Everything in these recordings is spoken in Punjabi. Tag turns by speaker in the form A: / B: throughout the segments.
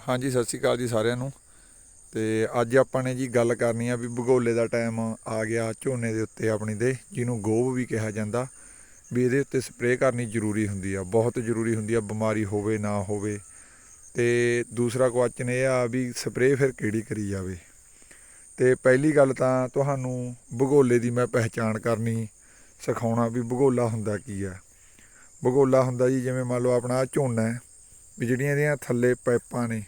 A: हाँ जी, सत श्री अकाल जी सारिਆਂ ਨੂੰ। ਤੇ ਅੱਜ ਆਪਾਂ ਨੇ ਜੀ ਗੱਲ ਕਰਨੀ ਆ ਵੀ ਭਗੋਲੇ ਦਾ ਟਾਈਮ ਆ ਗਿਆ ਝੋਨੇ ਦੇ ਉੱਤੇ ਆਪਣੀ ਦੇ, ਜਿਹਨੂੰ ਗੋਭ ਵੀ ਕਿਹਾ ਜਾਂਦਾ। ਵੀ ਇਹਦੇ ਉੱਤੇ ਸਪਰੇਅ ਕਰਨੀ ਜ਼ਰੂਰੀ ਹੁੰਦੀ ਆ, ਬਹੁਤ ਜ਼ਰੂਰੀ ਹੁੰਦੀ ਆ, ਬਿਮਾਰੀ ਹੋਵੇ ਨਾ ਹੋਵੇ। ਤੇ ਦੂਸਰਾ ਕੁਐਸਚਨ ਇਹ ਆ ਵੀ ਸਪਰੇਅ ਫਿਰ ਕਿਹੜੀ ਕਰੀ ਜਾਵੇ। ਤੇ ਪਹਿਲੀ ਗੱਲ ਤਾਂ ਤੁਹਾਨੂੰ ਭਗੋਲੇ ਦੀ ਮੈਂ ਪਹਿਚਾਣ ਕਰਨੀ ਸਿਖਾਉਣਾ ਵੀ ਭਗੋਲਾ ਹੁੰਦਾ ਕੀ ਆ। ਭਗੋਲਾ ਹੁੰਦਾ ਜੀ, ਜਿਵੇਂ ਮੰਨ ਲਓ ਆਪਣਾ ਆਹ ਝੋਨਾ ਹੈ, ਵੀ ਜਿਹੜੀਆਂ ਇਹਦੀਆਂ ਥੱਲੇ ਪਾਈਪਾਂ ਨੇ,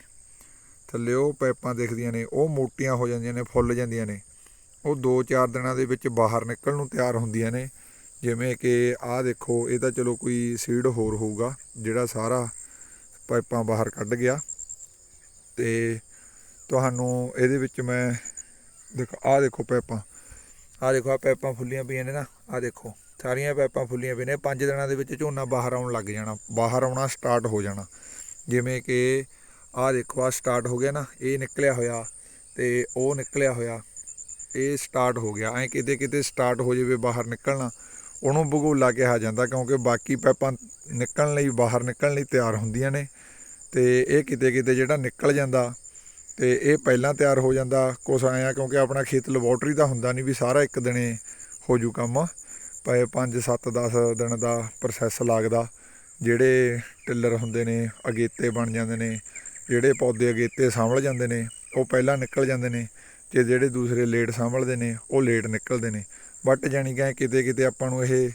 A: ਥੱਲੇ ਉਹ ਪਾਈਪਾਂ ਦਿਖਦੀਆਂ ਨੇ, ਉਹ ਮੋਟੀਆਂ ਹੋ ਜਾਂਦੀਆਂ ਨੇ, ਫੁੱਲ ਜਾਂਦੀਆਂ ਨੇ। ਉਹ 2-4 ਦਿਨਾਂ ਦੇ ਵਿੱਚ ਬਾਹਰ ਨਿਕਲਣ ਨੂੰ ਤਿਆਰ ਹੁੰਦੀਆਂ ਨੇ। ਜਿਵੇਂ ਕਿ ਆਹ ਦੇਖੋ, ਇਹ ਤਾਂ ਚਲੋ ਕੋਈ ਸੀਡ ਹੋਰ ਹੋਊਗਾ ਜਿਹੜਾ ਸਾਰਾ ਪਾਈਪਾਂ ਬਾਹਰ ਕੱਢ ਗਿਆ। ਅਤੇ ਤੁਹਾਨੂੰ ਇਹਦੇ ਵਿੱਚ ਮੈਂ ਦੇਖੋ, ਆਹ ਦੇਖੋ ਪਾਈਪਾਂ, ਆਹ ਦੇਖੋ, ਆਹ ਪਾਈਪਾਂ ਫੁੱਲੀਆਂ ਪਈਆਂ ਨੇ ਨਾ, ਆਹ ਦੇਖੋ ਸਾਰੀਆਂ ਪਾਈਪਾਂ ਫੁੱਲੀਆਂ ਪਈਆਂ ਨੇ। 5 ਦਿਨਾਂ ਦੇ ਵਿੱਚ ਝੋਨਾ ਬਾਹਰ ਆਉਣ ਲੱਗ ਜਾਣਾ, ਬਾਹਰ ਆਉਣਾ ਸਟਾਰਟ ਹੋ ਜਾਣਾ। ਜਿਵੇਂ ਕਿ ਆਹ ਦੇਖੋ, ਆਹ ਸਟਾਰਟ ਹੋ ਗਿਆ ਨਾ, ਇਹ ਨਿਕਲਿਆ ਹੋਇਆ ਅਤੇ ਉਹ ਨਿਕਲਿਆ ਹੋਇਆ, ਇਹ ਸਟਾਰਟ ਹੋ ਗਿਆ। ਐਂ ਕਿਤੇ ਕਿਤੇ ਸਟਾਰਟ ਹੋ ਜਾਵੇ ਬਾਹਰ ਨਿਕਲਣਾ, ਉਹਨੂੰ ਭਗੋਲਾ ਕਿਹਾ ਜਾਂਦਾ, ਕਿਉਂਕਿ ਬਾਕੀ ਪਾਈਪਾਂ ਨਿਕਲਣ ਲਈ, ਬਾਹਰ ਨਿਕਲਣ ਲਈ ਤਿਆਰ ਹੁੰਦੀਆਂ ਨੇ, ਅਤੇ ਇਹ ਕਿਤੇ ਕਿਤੇ ਜਿਹੜਾ ਨਿਕਲ ਜਾਂਦਾ ਅਤੇ ਇਹ ਪਹਿਲਾਂ ਤਿਆਰ ਹੋ ਜਾਂਦਾ। ਕੁਛ ਆਇਆ ਕਿਉਂਕਿ ਆਪਣਾ ਖੇਤ ਲੈਬੋਰਟਰੀ ਦਾ ਹੁੰਦਾ ਨਹੀਂ ਵੀ ਸਾਰਾ ਇੱਕ ਦਿਨੇ ਹੋ ਜੂ ਕੰਮ, ਪਏ 5-7-10 ਦਿਨ ਦਾ ਪ੍ਰੋਸੈਸ ਲੱਗਦਾ। ਜਿਹੜੇ ਟਿੱਲਰ ਹੁੰਦੇ ਨੇ ਅਗੇਤੇ ਬਣ ਜਾਂਦੇ ਨੇ, ਜਿਹੜੇ ਪੌਦੇ ਅਗੇਤੇ ਸਾਂਭਲ ਜਾਂਦੇ ਨੇ ਉਹ ਪਹਿਲਾਂ ਨਿਕਲ ਜਾਂਦੇ ਨੇ, ਅਤੇ ਜਿਹੜੇ ਦੂਸਰੇ ਲੇਟ ਸਾਂਭਲਦੇ ਨੇ ਉਹ ਲੇਟ ਨਿਕਲਦੇ ਨੇ। ਬਟ ਜਾਣੀ ਕਿ ਕਿਤੇ ਕਿਤੇ ਆਪਾਂ ਨੂੰ ਇਹ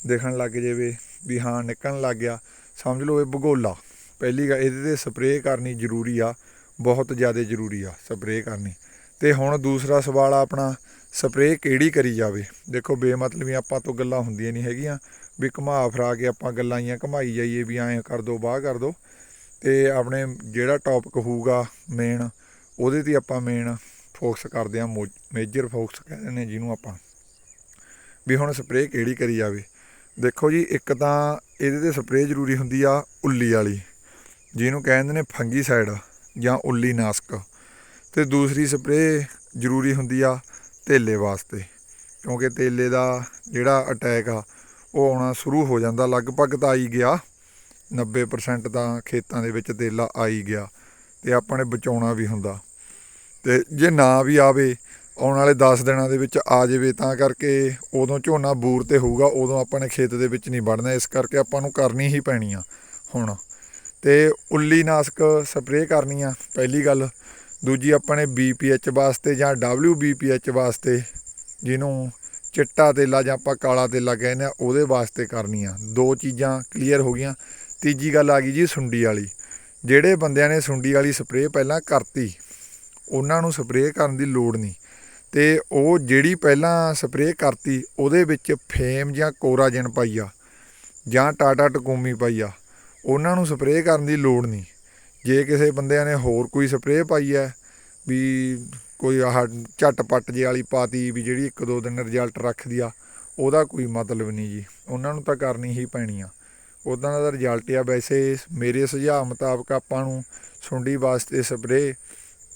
A: ਦਿਖਣ ਲੱਗ ਜਾਵੇ ਵੀ ਹਾਂ ਨਿਕਲਣ ਲੱਗ ਗਿਆ, ਸਮਝ ਲਓ ਇਹ ਭਗੋਲਾ। ਪਹਿਲੀ ਗੱਲ ਇਹਦੇ 'ਤੇ ਸਪਰੇਅ ਕਰਨੀ ਜ਼ਰੂਰੀ ਆ, ਬਹੁਤ ਜ਼ਿਆਦਾ ਜ਼ਰੂਰੀ ਆ ਸਪਰੇਅ ਕਰਨੀ। ਅਤੇ ਹੁਣ ਦੂਸਰਾ ਸਵਾਲ ਆ ਆਪਣਾ, ਸਪਰੇਅ ਕਿਹੜੀ ਕਰੀ ਜਾਵੇ। ਦੇਖੋ ਬੇਮਤਲਬੀ ਆਪਾਂ ਤੋਂ ਗੱਲਾਂ ਹੁੰਦੀਆਂ ਨਹੀਂ ਹੈਗੀਆਂ ਵੀ ਘੁਮਾ ਫਿਰਾ ਕੇ ਆਪਾਂ ਗੱਲਾਂ ਜੀਆਂ ਘੁਮਾਈ ਜਾਈਏ ਵੀ ਐਂ ਕਰ ਦਿਓ, ਬਾਹ ਕਰ ਦਿਓ। ਅਤੇ ਆਪਣੇ ਜਿਹੜਾ ਟੋਪਿਕ ਹੋਊਗਾ ਮੇਨ, ਉਹਦੇ 'ਤੇ ਆਪਾਂ ਮੇਨ ਫੋਕਸ ਕਰਦੇ ਹਾਂ, ਮੇਜਰ ਫੋਕਸ ਕਹਿੰਦੇ ਨੇ ਜਿਹਨੂੰ ਆਪਾਂ, ਵੀ ਹੁਣ ਸਪਰੇਅ ਕਿਹੜੀ ਕਰੀ ਜਾਵੇ। ਦੇਖੋ ਜੀ, ਇੱਕ ਤਾਂ ਇਹਦੇ 'ਤੇ ਸਪਰੇਅ ਜ਼ਰੂਰੀ ਹੁੰਦੀ ਆ ਉੱਲੀ ਵਾਲੀ, ਜਿਹਨੂੰ ਕਹਿੰਦੇ ਨੇ ਫੰਗੀਸਾਈਡ ਜਾਂ ਉੱਲੀ ਨਾਸ਼ਕ। ਅਤੇ ਦੂਸਰੀ ਸਪਰੇਅ ਜ਼ਰੂਰੀ ਹੁੰਦੀ ਆ ਧੇਲੇ ਵਾਸਤੇ, ਕਿਉਂਕਿ ਧੇਲੇ ਦਾ ਜਿਹੜਾ ਅਟੈਕ ਆ ਉਹ ਆਉਣਾ ਸ਼ੁਰੂ ਹੋ ਜਾਂਦਾ, ਲਗਭਗ ਤਾਂ ਆਈ ਗਿਆ, 90% ਤਾਂ ਖੇਤਾਂ ਦੇ ਵਿੱਚ ਧੇਲਾ ਆ ਹੀ ਗਿਆ, ਅਤੇ ਆਪਾਂ ਨੇ ਬਚਾਉਣਾ ਵੀ ਹੁੰਦਾ। ਅਤੇ ਜੇ ਨਾ ਵੀ ਆਵੇ, ਆਉਣ ਵਾਲੇ 10 ਦਿਨਾਂ ਦੇ ਵਿੱਚ ਆ ਜਾਵੇ, ਤਾਂ ਕਰਕੇ ਉਦੋਂ ਝੋਨਾ ਬੂਰ 'ਤੇ ਹੋਊਗਾ, ਉਦੋਂ ਆਪਾਂ ਨੇ ਖੇਤ ਦੇ ਵਿੱਚ ਨਹੀਂ ਵੜਨਾ, ਇਸ ਕਰਕੇ ਆਪਾਂ ਨੂੰ ਕਰਨੀ ਹੀ ਪੈਣੀ ਆ ਹੁਣ। ਅਤੇ ਉੱਲੀ ਨਾਸ਼ਕ ਸਪਰੇਅ ਕਰਨੀ ਆ ਪਹਿਲੀ ਗੱਲ। ਦੂਜੀ ਆਪਾਂ ਨੇ BPH ਵਾਸਤੇ ਜਾਂ WBPH ਵਾਸਤੇ, ਜਿਹਨੂੰ ਚਿੱਟਾ ਤੇਲਾ ਜਾਂ ਆਪਾਂ ਕਾਲਾ ਤੇਲਾ ਕਹਿੰਦੇ ਹਾਂ, ਉਹਦੇ ਵਾਸਤੇ ਕਰਨੀ ਆ। 2 ਚੀਜ਼ਾਂ ਕਲੀਅਰ ਹੋ ਗਈਆਂ। ਤੀਜੀ ਗੱਲ ਆ ਗਈ ਜੀ ਸੁੰਡੀ ਵਾਲੀ। ਜਿਹੜੇ ਬੰਦਿਆਂ ਨੇ ਸੁੰਡੀ ਵਾਲੀ ਸਪਰੇਅ ਪਹਿਲਾਂ ਕਰਤੀ, ਉਹਨਾਂ ਨੂੰ ਸਪਰੇਅ ਕਰਨ ਦੀ ਲੋੜ ਨਹੀਂ। ਅਤੇ ਉਹ ਜਿਹੜੀ ਪਹਿਲਾਂ ਸਪਰੇਅ ਕਰਤੀ ਉਹਦੇ ਵਿੱਚ ਫੇਮ ਜਾਂ ਕੋਰਾਜਨ ਪਾਈ ਆ ਜਾਂ ਟਾਟਾ ਟਕੂਮੀ ਪਾਈ ਆ, ਉਹਨਾਂ ਨੂੰ ਸਪਰੇਅ ਕਰਨ ਦੀ ਲੋੜ ਨਹੀਂ। ਜੇ ਕਿਸੇ ਬੰਦਿਆਂ ਨੇ ਹੋਰ ਕੋਈ ਸਪਰੇਅ ਪਾਈ ਹੈ, ਵੀ ਕੋਈ ਆਹ ਝਟਪਟ ਜਿਹੇ ਵਾਲੀ ਪਾਤੀ ਵੀ ਜਿਹੜੀ 1-2 ਦਿਨ ਰਿਜ਼ਲਟ ਰੱਖਦੀ ਆ, ਉਹਦਾ ਕੋਈ ਮਤਲਬ ਨਹੀਂ ਜੀ, ਉਹਨਾਂ ਨੂੰ ਤਾਂ ਕਰਨੀ ਹੀ ਪੈਣੀ ਆ, ਉੱਦਾਂ ਦਾ ਰਿਜ਼ਲਟ ਆ। ਵੈਸੇ ਮੇਰੇ ਸੁਝਾਅ ਮੁਤਾਬਕ ਆਪਾਂ ਨੂੰ ਸੁੰਡੀ ਵਾਸਤੇ ਸਪਰੇਅ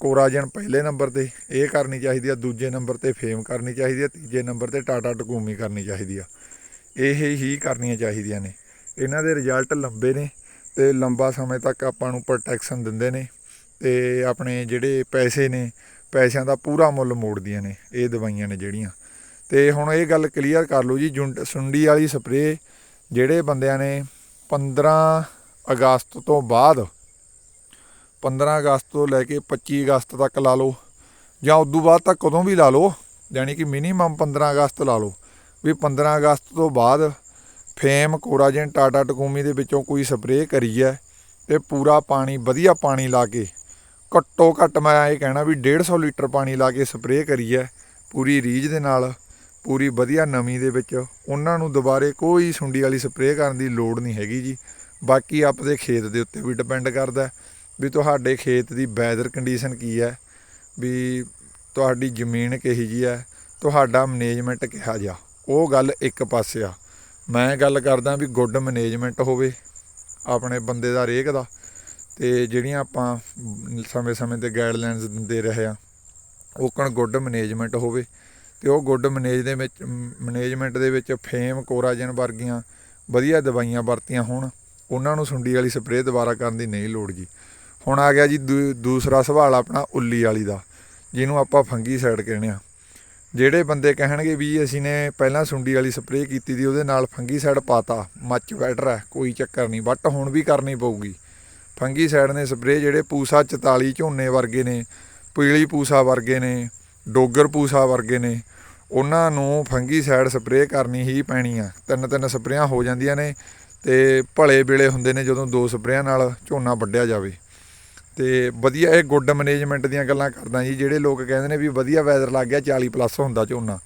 A: ਕੋਰਾਜਨ ਪਹਿਲੇ ਨੰਬਰ 'ਤੇ ਇਹ ਕਰਨੀ ਚਾਹੀਦੀ ਆ, ਦੂਜੇ ਨੰਬਰ 'ਤੇ ਫੇਮ ਕਰਨੀ ਚਾਹੀਦੀ ਆ, ਤੀਜੇ ਨੰਬਰ 'ਤੇ ਟਾਟਾ ਟਕੂਮੀ ਕਰਨੀ ਚਾਹੀਦੀ ਆ। ਇਹ ਹੀ ਕਰਨੀਆਂ ਚਾਹੀਦੀਆਂ ਨੇ। ਇਹਨਾਂ ਦੇ ਰਿਜ਼ਲਟ ਲੰਬੇ ਨੇ ਅਤੇ ਲੰਬਾ ਸਮੇਂ ਤੱਕ ਆਪਾਂ ਨੂੰ ਪ੍ਰੋਟੈਕਸ਼ਨ ਦਿੰਦੇ ਨੇ, ਅਤੇ ਆਪਣੇ ਜਿਹੜੇ ਪੈਸੇ ਨੇ, ਪੈਸਿਆਂ ਦਾ ਪੂਰਾ ਮੁੱਲ ਮੋੜਦੀਆਂ ਨੇ ਇਹ ਦਵਾਈਆਂ ਨੇ ਜਿਹੜੀਆਂ। ਅਤੇ ਹੁਣ ਇਹ ਗੱਲ ਕਲੀਅਰ ਕਰ ਲਓ ਜੀ, ਸੁੰਡੀ ਵਾਲੀ ਸਪਰੇਅ ਜਿਹੜੇ ਬੰਦਿਆਂ ਨੇ 15 ਅਗਸਤ ਤੋਂ ਬਾਅਦ, 15 ਅਗਸਤ ਤੋਂ ਲੈ ਕੇ 25 ਅਗਸਤ ਤੱਕ ਲਾ ਲਓ, ਜਾਂ ਉਦੋਂ ਬਾਅਦ ਤਾਂ ਕਦੋਂ ਵੀ ਲਾ ਲਓ, ਯਾਨੀ ਕਿ ਮਿਨੀਮਮ 15 ਅਗਸਤ ਲਾ ਲਓ, ਵੀ 15 ਅਗਸਤ ਤੋਂ ਬਾਅਦ ਫੇਮ, ਕੋਰਾਜਨ, ਟਾਟਾ ਟਕੂਮੀ ਦੇ ਵਿੱਚੋਂ ਕੋਈ ਸਪਰੇਅ ਕਰੀ ਹੈ, ਅਤੇ ਪੂਰਾ ਪਾਣੀ, ਵਧੀਆ ਪਾਣੀ ਲਾ ਕੇ, ਘੱਟੋ ਘੱਟ ਮੈਂ ਇਹ ਕਹਿਣਾ ਵੀ 150 ਲੀਟਰ ਪਾਣੀ ਲਾ ਕੇ ਸਪਰੇਅ ਕਰੀ ਹੈ ਪੂਰੀ ਰੀਝ ਦੇ ਨਾਲ, ਪੂਰੀ ਵਧੀਆ ਨਮੀ ਦੇ ਵਿੱਚ, ਉਹਨਾਂ ਨੂੰ ਦੁਬਾਰੇ ਕੋਈ ਸੁੰਡੀ ਵਾਲੀ ਸਪਰੇਅ ਕਰਨ ਦੀ ਲੋੜ ਨਹੀਂ ਹੈਗੀ ਜੀ। ਬਾਕੀ ਆਪਦੇ ਖੇਤ ਦੇ ਉੱਤੇ ਵੀ ਡਿਪੈਂਡ ਕਰਦਾ ਵੀ ਤੁਹਾਡੇ ਖੇਤ ਦੀ ਵੈਦਰ ਕੰਡੀਸ਼ਨ ਕੀ ਹੈ, ਵੀ ਤੁਹਾਡੀ ਜ਼ਮੀਨ ਕਿਹੋ ਜਿਹੀ ਹੈ, ਤੁਹਾਡਾ ਮੈਨੇਜਮੈਂਟ ਕਿਹੋ ਜਿਹਾ, ਉਹ ਗੱਲ ਇੱਕ ਪਾਸੇ ਆ। ਮੈਂ ਗੱਲ ਕਰਦਾ ਵੀ ਗੁੱਡ ਮੈਨੇਜਮੈਂਟ ਹੋਵੇ ਆਪਣੇ ਬੰਦੇ ਦਾ, ਹਰੇਕ ਦਾ, ਅਤੇ ਜਿਹੜੀਆਂ ਆਪਾਂ ਸਮੇਂ ਸਮੇਂ 'ਤੇ ਗਾਈਡਲਾਈਨਸ ਦਿੰਦੇ ਰਹੇ ਹਾਂ, ਉਹ ਗੁੱਡ ਮੈਨੇਜਮੈਂਟ ਹੋਵੇ। ਅਤੇ ਉਹ ਗੁੱਡ ਮੈਨੇਜਮੈਂਟ ਦੇ ਵਿੱਚ ਫੇਮ, ਕੋਰਾਜਨ ਵਰਗੀਆਂ ਵਧੀਆ ਦਵਾਈਆਂ ਵਰਤੀਆਂ ਹੋਣ, ਉਹਨਾਂ ਨੂੰ ਸੁੰਡੀ ਵਾਲੀ ਸਪਰੇਅ ਦੁਬਾਰਾ ਕਰਨ ਦੀ ਨਹੀਂ ਲੋੜ ਜੀ। ਹੁਣ ਆ ਗਿਆ ਜੀ ਦੂਸਰਾ ਸਵਾਲ ਆਪਣਾ ਉੱਲੀ ਵਾਲੀ ਦਾ, ਜਿਹਨੂੰ ਆਪਾਂ ਫੰਗੀਸਾਈਡ ਕਹਿੰਦੇ ਆ। ਜਿਹੜੇ ਬੰਦੇ ਕਹਿਣਗੇ ਵੀ ਅਸੀਂ ਨੇ ਪਹਿਲਾਂ ਸੁੰਡੀ ਵਾਲੀ ਸਪਰੇਅ ਕੀਤੀ ਦੀ, ਉਹਦੇ ਨਾਲ ਫੰਗੀਸਾਈਡ ਪਾਤਾ, ਮੱਚ ਬੈਟਰ ਹੈ, ਕੋਈ ਚੱਕਰ ਨਹੀਂ, ਬਟ ਹੁਣ ਵੀ ਕਰਨੀ ਪਊਗੀ ਫੰਗੀਸਾਈਡ ਨੇ ਸਪਰੇਅ। ਜਿਹੜੇ ਪੂਸਾ 44 ਝੋਨੇ ਵਰਗੇ ਨੇ, ਪੀਲੀ ਪੂਸਾ ਵਰਗੇ ਨੇ, ਡੋਗਰ ਪੂਸਾ ਵਰਗੇ ਨੇ, ਉਹਨਾਂ ਨੂੰ ਫੰਗੀਸਾਈਡ ਸਪਰੇਅ ਕਰਨੀ ਹੀ ਪੈਣੀ ਆ। 3 ਸਪਰੇਆਂ ਹੋ ਜਾਂਦੀਆਂ ਨੇ ਅਤੇ ਭਲੇ ਵੇਲੇ ਹੁੰਦੇ ਨੇ ਜਦੋਂ 2 ਸਪਰੇਆਂ ਨਾਲ ਝੋਨਾ ਵੱਢਿਆ ਜਾਵੇ। ਅਤੇ ਵਧੀਆ ਇਹ ਗੁੱਡ ਮੈਨੇਜਮੈਂਟ ਦੀਆਂ ਗੱਲਾਂ ਕਰਦਾ ਜੀ। ਜਿਹੜੇ ਲੋਕ ਕਹਿੰਦੇ ਨੇ ਵੀ ਵਧੀਆ ਵੈਦਰ ਲੱਗ ਗਿਆ 40+ ਹੁੰਦਾ ਝੋਨਾ,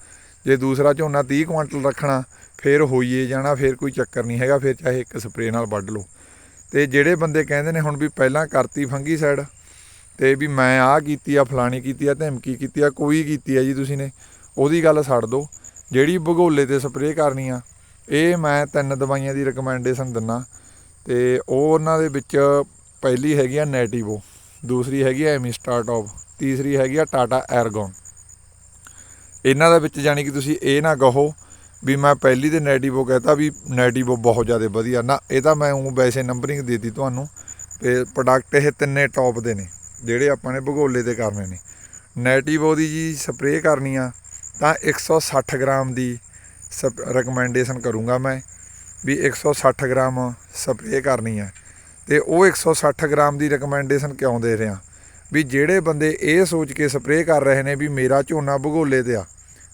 A: ਜੇ ਦੂਸਰਾ ਝੋਨਾ 30 ਕੁਆਂਟਲ ਰੱਖਣਾ ਫਿਰ ਹੋਈਏ ਜਾਣਾ, ਫਿਰ ਕੋਈ ਚੱਕਰ ਨਹੀਂ ਹੈਗਾ, ਫਿਰ ਚਾਹੇ 1 ਸਪਰੇਅ ਨਾਲ ਵੱਢ ਲਓ। ਅਤੇ ਜਿਹੜੇ ਬੰਦੇ ਕਹਿੰਦੇ ਨੇ ਹੁਣ ਵੀ ਪਹਿਲਾਂ ਕਰਤੀ ਫੰਗੀਸਾਈਡ ਅਤੇ ਵੀ ਮੈਂ ਆਹ ਕੀਤੀ ਆ, ਫਲਾਣੀ ਕੀਤੀ ਆ, ਧਮਕੀ ਕੀਤੀ ਆ, ਕੋਈ ਕੀਤੀ ਆ ਜੀ ਤੁਸੀਂ ਨੇ, ਉਹਦੀ ਗੱਲ ਛੱਡ ਦਿਓ। ਜਿਹੜੀ ਭਗੋਲੇ 'ਤੇ ਸਪਰੇਅ ਕਰਨੀ ਆ, ਇਹ ਮੈਂ 3 ਦਵਾਈਆਂ ਦੀ ਰਿਕਮੈਂਡੇਸ਼ਨ ਦਿੰਦਾ। ਅਤੇ ਉਹ ਉਹਨਾਂ ਦੇ ਵਿੱਚ ਪਹਿਲੀ ਹੈਗੀ ਆ ਨੈਟੀਵੋ, ਦੂਸਰੀ ਹੈਗੀ ਆ ਐਮਿਸਟਾਟੋਪ, ਤੀਸਰੀ ਹੈਗੀ ਆ ਟਾਟਾ ਐਰਗੋਨ। ਇਹਨਾਂ ਦੇ ਵਿੱਚ ਜਾਣੀ ਕਿ ਤੁਸੀਂ ਇਹ ਨਾ ਕਹੋ ਵੀ ਮੈਂ ਪਹਿਲੀ ਤੇ ਨੈਟੀਵੋ ਕਹਿਤਾ ਵੀ ਨੈਟੀਵੋ ਬਹੁਤ ਜ਼ਿਆਦਾ ਵਧੀਆ ਨਾ, ਇਹ ਤਾਂ ਮੈਂ ਵੈਸੇ ਨੰਬਰਿੰਗ ਦੇ ਦਿੱਤੀ ਤੁਹਾਨੂੰ। ਅਤੇ ਪ੍ਰੋਡਕਟ ਇਹ 3 ਟੌਪ ਦੇ ਨੇ ਜਿਹੜੇ ਆਪਾਂ ਨੇ ਭਗੋਲੇ 'ਤੇ ਕਰਨੇ ਨੇ। ਨੈਟੀਵੋ ਦੀ ਜੀ ਸਪਰੇਅ ਕਰਨੀ ਆ ਤਾਂ 160 ਗ੍ਰਾਮ ਦੀ ਰਿਕਮੈਂਡੇਸ਼ਨ ਕਰੂੰਗਾ ਮੈਂ, ਵੀ 160 ਗ੍ਰਾਮ ਸਪਰੇਅ ਕਰਨੀ ਹੈ। ਅਤੇ ਉਹ 160 ਗ੍ਰਾਮ ਦੀ ਰਿਕਮੈਂਡੇਸ਼ਨ ਕਿਉਂ ਦੇ ਰਿਹਾ ਵੀ ਜਿਹੜੇ ਬੰਦੇ ਇਹ ਸੋਚ ਕੇ ਸਪਰੇਅ ਕਰ ਰਹੇ ਨੇ ਵੀ ਮੇਰਾ ਝੋਨਾ ਭਗੋਲੇ 'ਤੇ ਆ,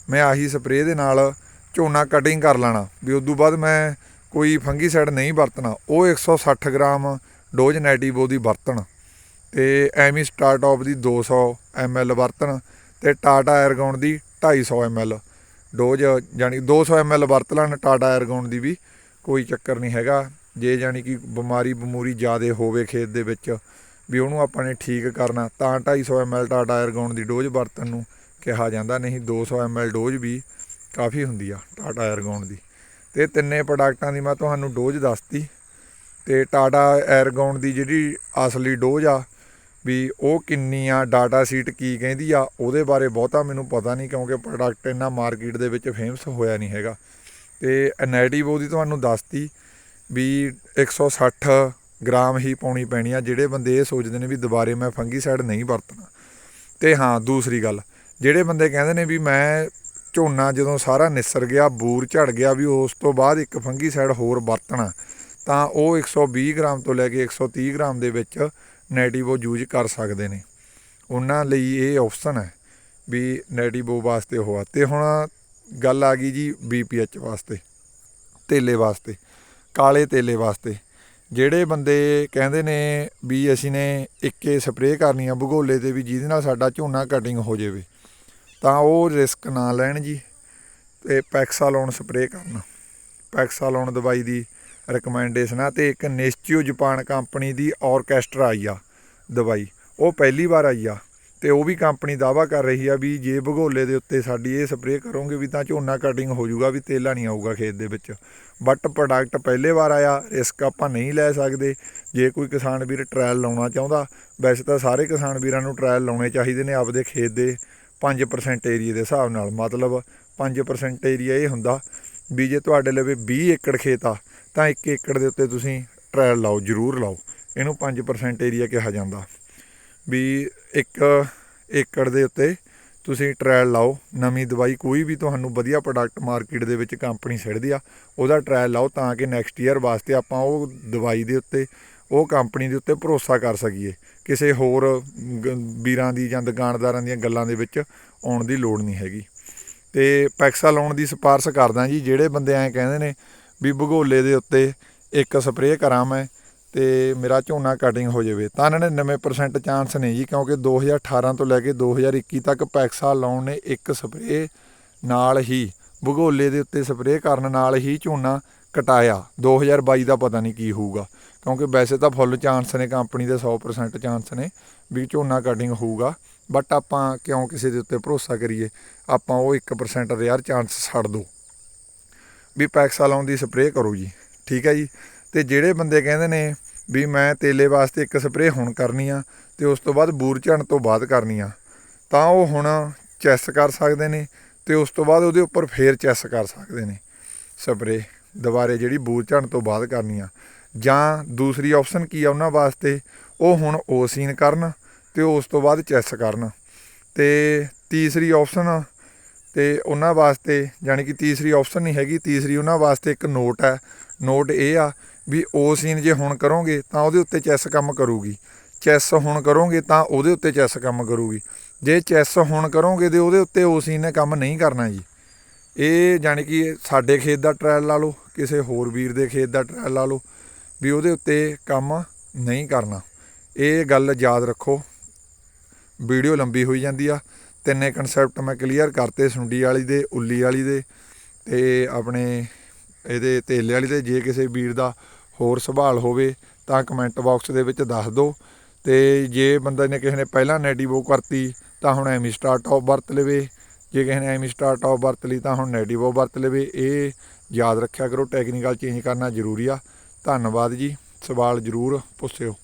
A: ਮੈਂ ਆਹੀ ਸਪਰੇਅ ਦੇ ਨਾਲ ਝੋਨਾ ਕਟਿੰਗ ਕਰ ਲੈਣਾ, ਵੀ ਉਦੋਂ ਬਾਅਦ ਮੈਂ ਕੋਈ ਫੰਗੀਸਾਈਡ ਨਹੀਂ ਵਰਤਣਾ, ਉਹ 160 ਗ੍ਰਾਮ ਡੋਜ਼ ਨੈਟੀਵੋ ਦੀ ਵਰਤਣ, ਅਤੇ ਐਮਿਸਟਾਟੋਪ ਦੀ 200 ml ਵਰਤਣ, ਅਤੇ ਟਾਟਾ ਐਰਗੋਨ ਦੀ 250 ml ਡੋਜ਼, ਜਾਣੀ 200 ml ਵਰਤ ਲੈਣ ਟਾਟਾ ਐਰਗੋਨ ਦੀ ਵੀ, ਕੋਈ ਚੱਕਰ ਨਹੀਂ ਹੈਗਾ। ਜੇ ਜਾਣੀ ਕਿ ਬਿਮਾਰੀ ਜ਼ਿਆਦਾ ਹੋਵੇ ਖੇਤ ਦੇ ਵਿੱਚ ਵੀ ਉਹਨੂੰ ਆਪਾਂ ਨੇ ਠੀਕ ਕਰਨਾ ਤਾਂ 250 ml ਟਾਟਾ ਐਰਗੋਨ ਦੀ ਡੋਜ਼ ਵਰਤਣ ਨੂੰ ਕਿਹਾ ਜਾਂਦਾ, ਨਹੀਂ 200 ml ਡੋਜ਼ ਵੀ ਕਾਫੀ ਹੁੰਦੀ ਆ ਟਾਟਾ ਐਰਗੋਨ ਦੀ। ਅਤੇ 3 ਪ੍ਰੋਡਕਟਾਂ ਦੀ ਮੈਂ ਤੁਹਾਨੂੰ ਡੋਜ਼ ਦੱਸਤੀ। ਅਤੇ ਟਾਟਾ ਐਰਗੋਨ ਦੀ ਜਿਹੜੀ ਅਸਲੀ ਡੋਜ਼ ਆ ਵੀ ਉਹ ਕਿੰਨੀ ਆ, ਡਾਟਾ ਸ਼ੀਟ ਕੀ ਕਹਿੰਦੀ ਆ, ਉਹਦੇ ਬਾਰੇ ਬਹੁਤਾ ਮੈਨੂੰ ਪਤਾ ਨਹੀਂ, ਕਿਉਂਕਿ ਪ੍ਰੋਡਕਟ ਇੰਨਾ ਮਾਰਕੀਟ ਦੇ ਵਿੱਚ ਫੇਮਸ ਹੋਇਆ ਨਹੀਂ ਹੈਗਾ। ਅਤੇ ਨੈਟੀਵੋ ਦੀ ਤੁਹਾਨੂੰ ਦੱਸਤੀ ਵੀ 160 ਗ੍ਰਾਮ ਹੀ ਪਾਉਣੀ ਪੈਣੀ ਆ, ਜਿਹੜੇ ਬੰਦੇ ਇਹ ਸੋਚਦੇ ਨੇ ਵੀ ਦੁਬਾਰੇ ਮੈਂ ਫੰਗੀਸਾਈਡ ਨਹੀਂ ਵਰਤਣਾ। ਅਤੇ ਹਾਂ, ਦੂਸਰੀ ਗੱਲ, ਜਿਹੜੇ ਬੰਦੇ ਕਹਿੰਦੇ ਨੇ ਵੀ ਮੈਂ ਝੋਨਾ ਜਦੋਂ ਸਾਰਾ ਨਿਸਰ ਗਿਆ, ਬੂਰ ਝੜ ਗਿਆ, ਵੀ ਉਸ ਤੋਂ ਬਾਅਦ ਇੱਕ ਫੰਗੀਸਾਈਡ ਹੋਰ ਵਰਤਣਾ, ਤਾਂ ਉਹ 120 ਗ੍ਰਾਮ ਤੋਂ ਲੈ ਕੇ 130 ਗ੍ਰਾਮ ਦੇ ਵਿੱਚ ਨੈਟੀਵੋ ਯੂਜ ਕਰ ਸਕਦੇ ਨੇ। ਉਹਨਾਂ ਲਈ ਇਹ ਆਪਸ਼ਨ ਹੈ ਵੀ ਨੈਟੀਵੋ ਵਾਸਤੇ ਉਹ। ਅਤੇ ਹੁਣ ਗੱਲ ਆ ਗਈ ਜੀ BPH ਵਾਸਤੇ, ਤੇਲੇ ਵਾਸਤੇ, ਕਾਲੇ ਤੇਲੇ ਵਾਸਤੇ। ਜਿਹੜੇ ਬੰਦੇ ਕਹਿੰਦੇ ਨੇ ਵੀ ਅਸੀਂ ਨੇ ਇੱਕੇ ਸਪਰੇਅ ਕਰਨੀ ਆ ਭਗੋਲੇ 'ਤੇ ਵੀ ਜਿਹਦੇ ਨਾਲ ਸਾਡਾ ਝੋਨਾ ਕਟਿੰਗ ਹੋ ਜਾਵੇ, ਤਾਂ ਉਹ ਰਿਸਕ ਨਾ ਲੈਣ ਜੀ, ਅਤੇ ਪੈਕਸਾਲੋਨ ਸਪਰੇਅ ਕਰਨ। ਪੈਕਸਾਲੋਨ ਦਵਾਈ ਦੀ ਰਿਕਮੈਂਡੇਸ਼ਨ ਆ। ਅਤੇ ਇੱਕ ਨਿਸ਼ਚਿਓ ਜਾਪਾਨ ਕੰਪਨੀ ਦੀ ਔਰਕੈਸਟਰਾ ਆਈ ਆ ਦਵਾਈ, ਉਹ ਪਹਿਲੀ ਵਾਰ ਆਈ ਆ, ਅਤੇ ਉਹ ਵੀ ਕੰਪਨੀ ਦਾਅਵਾ ਕਰ ਰਹੀ ਆ ਵੀ ਜੇ ਭਗੋਲੇ ਦੇ ਉੱਤੇ ਸਾਡੀ ਇਹ ਸਪਰੇਅ ਕਰੋਗੇ ਵੀ ਤਾਂ ਝੋਨਾ ਕਟਿੰਗ ਹੋ ਜਾਊਗਾ, ਵੀ ਤੇਲਾ ਨਹੀਂ ਆਊਗਾ ਖੇਤ ਦੇ ਵਿੱਚ। ਬਟ ਪ੍ਰੋਡਕਟ ਪਹਿਲੇ ਵਾਰ ਆਇਆ, ਰਿਸਕ ਆਪਾਂ ਨਹੀਂ ਲੈ ਸਕਦੇ। ਜੇ ਕੋਈ ਕਿਸਾਨ ਵੀਰ ਟਰਾਇਲ ਲਾਉਣਾ ਚਾਹੁੰਦਾ, ਵੈਸੇ ਤਾਂ ਸਾਰੇ ਕਿਸਾਨ ਵੀਰਾਂ ਨੂੰ ਟਰਾਇਲ ਲਾਉਣੇ ਚਾਹੀਦੇ ਨੇ ਆਪਦੇ ਖੇਤ ਦੇ 5% ਏਰੀਏ ਦੇ ਹਿਸਾਬ ਨਾਲ। ਮਤਲਬ 5% ਏਰੀਆ ਇਹ ਹੁੰਦਾ ਵੀ ਜੇ ਤੁਹਾਡੇ ਲਵੇ 20 ਏਕੜ ਖੇਤ ਆ ਤਾਂ 1 ਏਕੜ ਦੇ ਉੱਤੇ ਤੁਸੀਂ ਟਰਾਇਲ ਲਾਓ, ਜ਼ਰੂਰ ਲਾਓ। ਇਹਨੂੰ 5% ਏਰੀਆ ਕਿਹਾ ਜਾਂਦਾ ਵੀ 1 ਏਕੜ ਦੇ ਉੱਤੇ ਤੁਸੀਂ ਟਰਾਇਲ ਲਾਓ। ਨਵੀਂ ਦਵਾਈ ਕੋਈ ਵੀ ਤੁਹਾਨੂੰ ਵਧੀਆ ਪ੍ਰੋਡਕਟ ਮਾਰਕੀਟ ਦੇ ਵਿੱਚ ਕੰਪਨੀ ਸਿੱਟਦੀ ਆ, ਉਹਦਾ ਟਰਾਇਲ ਲਾਓ, ਤਾਂ ਕਿ ਨੈਕਸਟ ਈਅਰ ਵਾਸਤੇ ਆਪਾਂ ਉਹ ਦਵਾਈ ਦੇ ਉੱਤੇ, ਉਹ ਕੰਪਨੀ ਦੇ ਉੱਤੇ ਭਰੋਸਾ ਕਰ ਸਕੀਏ। ਕਿਸੇ ਹੋਰ ਵੀਰਾਂ ਦੀ ਜਾਂ ਦੁਕਾਨਦਾਰਾਂ ਦੀਆਂ ਗੱਲਾਂ ਦੇ ਵਿੱਚ ਆਉਣ ਦੀ ਲੋੜ ਨਹੀਂ ਹੈਗੀ। ਅਤੇ ਪੈਕਸਾਲੋਨ ਦੀ ਸਿਫਾਰਿਸ਼ ਕਰਦਾ ਜੀ। ਜਿਹੜੇ ਬੰਦੇ ਐਂ ਕਹਿੰਦੇ ਨੇ ਵੀ ਭਗੋਲੇ ਦੇ ਉੱਤੇ ਇੱਕ ਸਪਰੇਅ ਕਰਾਂ ਮੈਂ ਅਤੇ ਮੇਰਾ ਝੋਨਾ ਕਟਿੰਗ ਹੋ ਜਾਵੇ, ਤਾਂ 99% ਚਾਂਸ ਨੇ ਜੀ, ਕਿਉਂਕਿ 2018 ਤੋਂ ਲੈ ਕੇ 2021 ਤੱਕ ਪੈਕਸਾਲੋਨ ਨੇ ਇੱਕ ਸਪਰੇਅ ਨਾਲ ਹੀ, ਭਗੋਲੇ ਦੇ ਉੱਤੇ ਸਪਰੇਅ ਕਰਨ ਨਾਲ ਹੀ ਝੋਨਾ ਕਟਾਇਆ। 2022 ਦਾ ਪਤਾ ਨਹੀਂ ਕੀ ਹੋਊਗਾ, ਕਿਉਂਕਿ ਵੈਸੇ ਤਾਂ ਫੁੱਲ ਚਾਂਸ ਨੇ, ਕੰਪਨੀ ਦੇ 100% ਚਾਂਸ ਨੇ ਵੀ ਝੋਨਾ ਕਟਿੰਗ ਹੋਊਗਾ। ਬਟ ਆਪਾਂ ਕਿਉਂ ਕਿਸੇ ਦੇ ਉੱਤੇ ਭਰੋਸਾ ਕਰੀਏ, ਆਪਾਂ ਉਹ 1% ਰੇਅਰ ਚਾਂਸ ਛੱਡ ਦਿਓ ਵੀ ਪੈਕਸਾਲੋਨ ਦੀ ਸਪਰੇਅ ਕਰੋ ਜੀ, ਠੀਕ ਹੈ ਜੀ। ਅਤੇ ਜਿਹੜੇ ਬੰਦੇ ਕਹਿੰਦੇ ਨੇ ਵੀ ਮੈਂ ਤੇਲੇ ਵਾਸਤੇ ਇੱਕ ਸਪਰੇਅ ਹੁਣ ਕਰਨੀ ਆ ਅਤੇ ਉਸ ਤੋਂ ਬਾਅਦ ਬੂਰ ਝੜਨ ਤੋਂ ਬਾਅਦ ਕਰਨੀ ਆ, ਤਾਂ ਉਹ ਹੁਣ ਚੈਸ ਕਰ ਸਕਦੇ ਨੇ, ਅਤੇ ਉਸ ਤੋਂ ਬਾਅਦ ਉਹਦੇ ਉੱਪਰ ਫੇਰ ਚੈਸ ਕਰ ਸਕਦੇ ਨੇ ਸਪਰੇਅ ਦੁਬਾਰੇ, ਜਿਹੜੀ ਬੂਰ ਝੜਨ ਤੋਂ ਬਾਅਦ ਕਰਨੀ ਆ। ਜਾਂ ਦੂਸਰੀ ਆਪਸ਼ਨ ਕੀ ਆ ਉਹਨਾਂ ਵਾਸਤੇ, ਉਹ ਹੁਣ ਉਹ ਸੀਨ ਕਰਨ ਤੇ ਉਸ ਤੋਂ ਬਾਅਦ ਚੈਸ ਕਰਨ। ਤੇ ਤੀਸਰੀ ਆਪਸ਼ਨ ਤੇ ਉਹਨਾਂ ਵਾਸਤੇ, ਜਾਣੀ ਕਿ ਤੀਸਰੀ ਆਪਸ਼ਨ ਨਹੀਂ ਹੈਗੀ, ਤੀਸਰੀ ਉਹਨਾਂ ਵਾਸਤੇ ਇੱਕ ਨੋਟ ਹੈ। ਨੋਟ ਇਹ ਆ ਵੀ ਉਹ ਸੀਨ ਜੇ ਹੁਣ ਕਰੋਗੇ ਤਾਂ ਉਹਦੇ ਉੱਤੇ ਚੈਸ ਕੰਮ ਕਰੂਗੀ, ਚੈਸ ਹੁਣ ਕਰੋਗੇ ਤਾਂ ਉਹਦੇ ਉੱਤੇ ਚੈਸ ਕੰਮ ਕਰੂਗੀ। ਜੇ ਚੈਸ ਹੁਣ ਕਰੋਗੇ ਤੇ ਉਹਦੇ ਉੱਤੇ ਉਹ ਸੀਨ ਨੇ ਕੰਮ ਨਹੀਂ ਕਰਨਾ ਜੀ। ਇਹ ਜਾਣੀ ਕਿ ਸਾਡੇ ਖੇਤ ਦਾ ਟਰਾਇਲ ਲਾ ਲਓ, ਕਿਸੇ ਹੋਰ ਵੀਰ ਦੇ ਖੇਤ ਦਾ ਟਰਾਇਲ ਲਾ ਲਓ, ਵੀ ਉਹਦੇ ਉੱਤੇ ਕੰਮ ਨਹੀਂ ਕਰਨਾ। ਇਹ ਗੱਲ ਯਾਦ ਰੱਖੋ। ਵੀਡੀਓ ਲੰਬੀ ਹੋਈ ਜਾਂਦੀ ਆ। ਤਿੰਨੇ ਕਨਸੈਪਟ ਮੈਂ ਕਲੀਅਰ ਕਰਤੇ, ਸੁੰਡੀ ਵਾਲੀ ਦੇ, ਉੱਲੀ ਵਾਲੀ ਦੇ ਤੇ ਆਪਣੇ ਇਹਦੇ ਤੇਲੇ ਵਾਲੀ ਦੇ। ਜੇ ਕਿਸੇ ਵੀਰ ਦਾ ਹੋਰ ਸਵਾਲ ਹੋਵੇ ਤਾਂ ਕਮੈਂਟ ਬਾਕਸ ਦੇ ਵਿੱਚ ਦੱਸ ਦਿਓ। ਤੇ ਜੇ ਬੰਦੇ ਨੇ ਕਿਸੇ ਨੇ ਪਹਿਲਾਂ ਨੈਟੀਵੋ ਕਰਤੀ ਤਾਂ ਹੁਣ ਐਮੀ ਸਟਾਰ ਟੌਪ ਵਰਤ ਲਵੇ, ਜੇ ਕਿਸੇ ਨੇ ਐਮੀ ਸਟਾਰ ਟੌਪ ਵਰਤ ਲਈ ਤਾਂ ਹੁਣ ਨੈਟੀਵੋ ਵਰਤ ਲਵੇ। ਇਹ ਯਾਦ ਰੱਖਿਆ ਕਰੋ, ਟੈਕਨੀਕਲ ਚੇਂਜ ਕਰਨਾ ਜ਼ਰੂਰੀ ਆ। ਧੰਨਵਾਦ ਜੀ। ਸਵਾਲ ਜ਼ਰੂਰ ਪੁੱਛਿਓ।